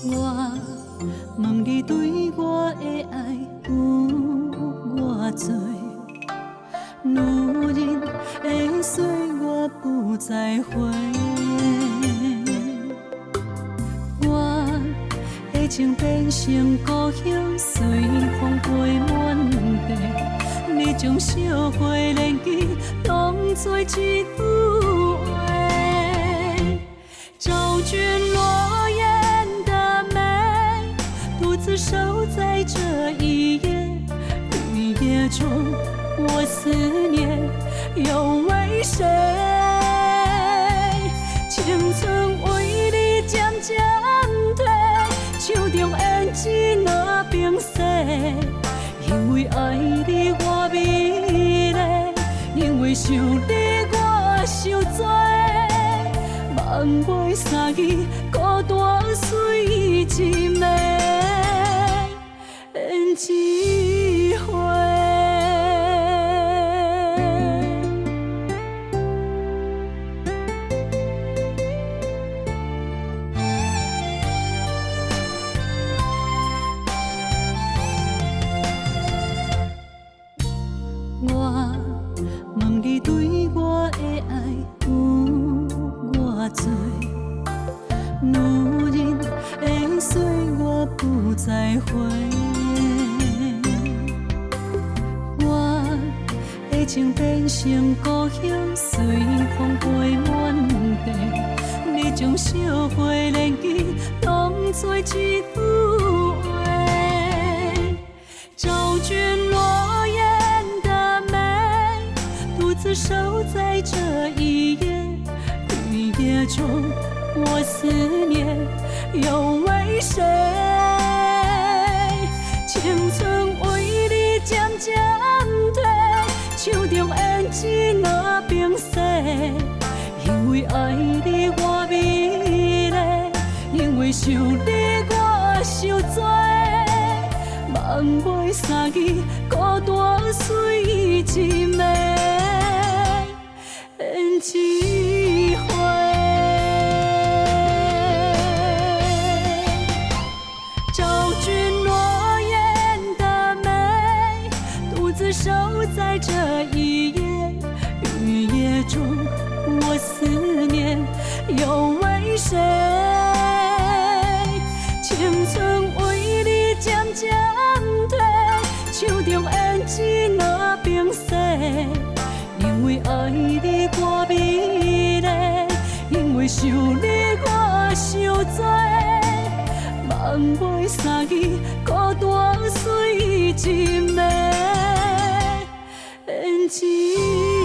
我问你对我的爱有偌多，女人的岁我不再回。我的情变成故乡，随风飞满地。你将烧花年纪当作一句话，找君落雁的美，独自守在这一夜。绿叶中，我思念又为谁？青春为你渐渐褪，手中胭脂若冰释。因为爱你我美丽，因为想你我受罪。望袂相依，孤单随一暝，胭脂花。我问你对我的爱有偌多，女人的岁我不再回。我的情变成故乡，随风飞满地。你将烧花年纪当作一句话，找君落雁的美，独自守在这一夜。绿叶中，我思念又为谁？青春为你渐渐褪，手中胭脂若冰释。因为爱你我美丽，因为想你我受罪。望袂相依，孤单随一暝，胭脂花。找君落雁的美，独自守在这一夜。绿叶中，我思念又为谁？青春为你渐渐褪，手中胭脂若冰释。因为爱你我美丽，因为想你我受罪。望袂相依，孤单随一暝，胭脂。